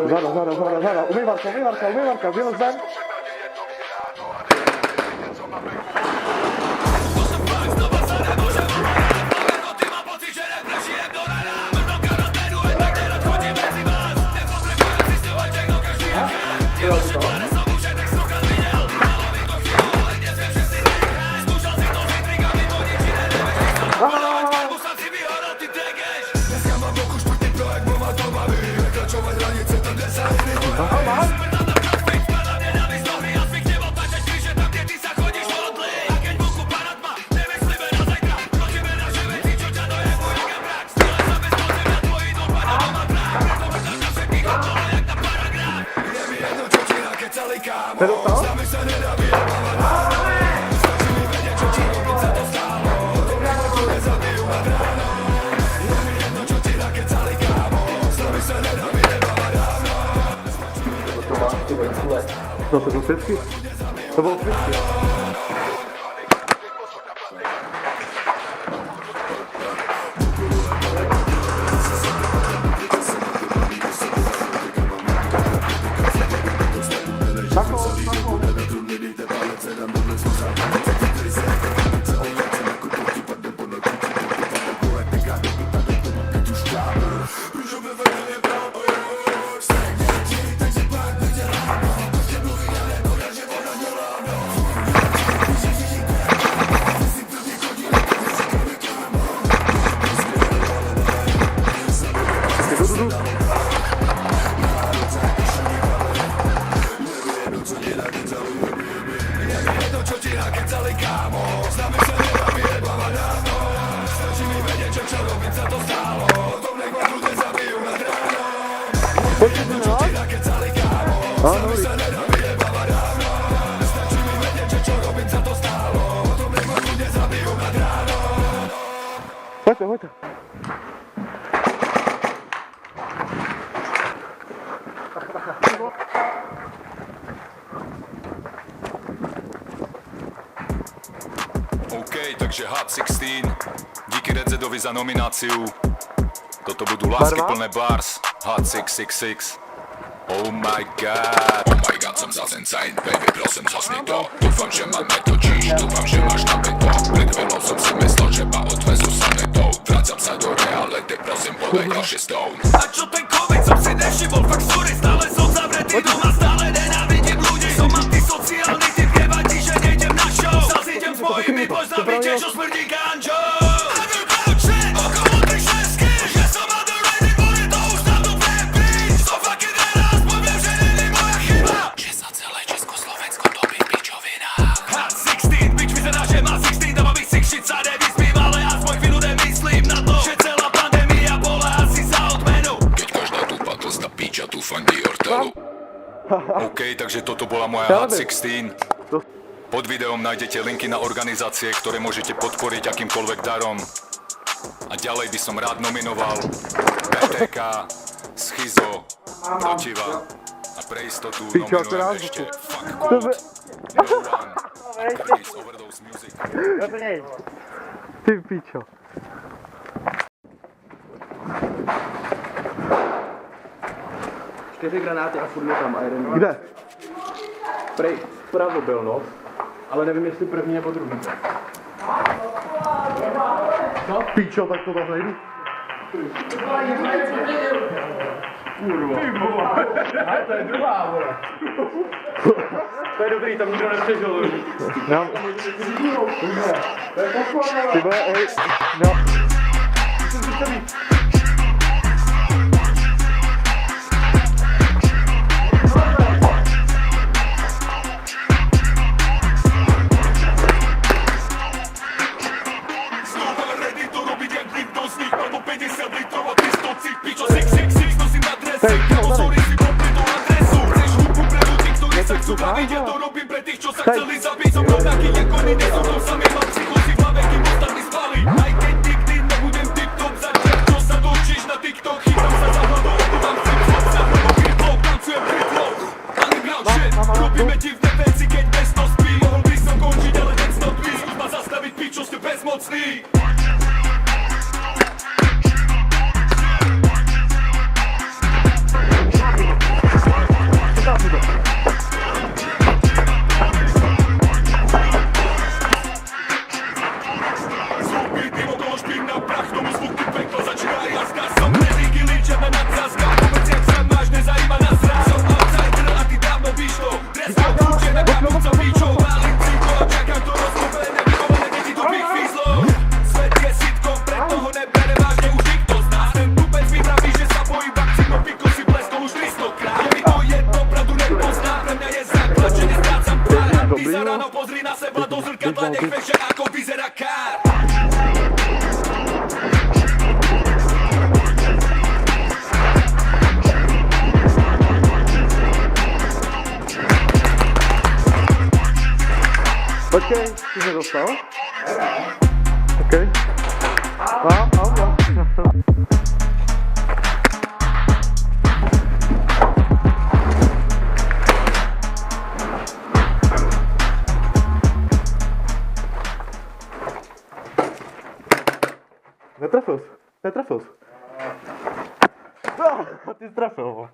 Zada. Umývarka, vylez ven. To jsou světky? To bylo světky. Hoďte. OK, takže Hot 16, díky Redzedovi za nomináciu. Toto budú láskyplné bars, Hot 666. Oh my god, som zasencaň, baby, prosím, zhasni to. Dúfam, že ma netočíš, dúfam, že máš napäto. Pred chvíľou som si myslel, že ma odvezú sametou. Vracam sa do reality, prosím, podaj ďalšie stone. A čo ten COVID, som si nevšimol, fakt sorry, stále som zavretý doma, stále nenávidím ľudí. Som antisociálny typ, nevadí, že nejdem na show. Zas idem s mojimi poznami, tiež čo smrdí ganžou. OK, takže toto bola moja Hot 16. Pod videom nájdete linky na organizácie, ktoré môžete podporiť akýmkoľvek darom. A ďalej by som rád nominoval BTK, Schizo, Protiva a pre istotu nominujem ešte Fuck Code, No One a Curtis Overdose Music. Ty pičo. Čtyři granáty a furt je tam a jeden. Kde? Prej, vpravo byl, no. Ale nevím, jestli první nebo druhý. No, pičo, tak to tam nejdu. Kurva. A to je druhá, vole. To je dobrý, tam nikdo nepřežil. No. Ty vole, oj, no. Ja to robím pre tých, čo sa chceli zabiť. Som rovnaký ako oni, nie som tam samý. Mám psychozy v hlave, kým ostatní spali. Aj keď nikdy nebudem tip-top začať, čo sa točíš na TikTok. Chytám sa za hlavou, tam flip-flop, za hlavou flip-flop, tancujem flip-flop. Underground shit, robíme divné veci, keď bez to spí. Mohol by som končiť, ale ten stop tvý. Skús ma zastaviť, pičo, ste bezmocný. Počkej, ty jsi dostal? Okej. Mám. Netrefil jsi. No, ty jsi trefil.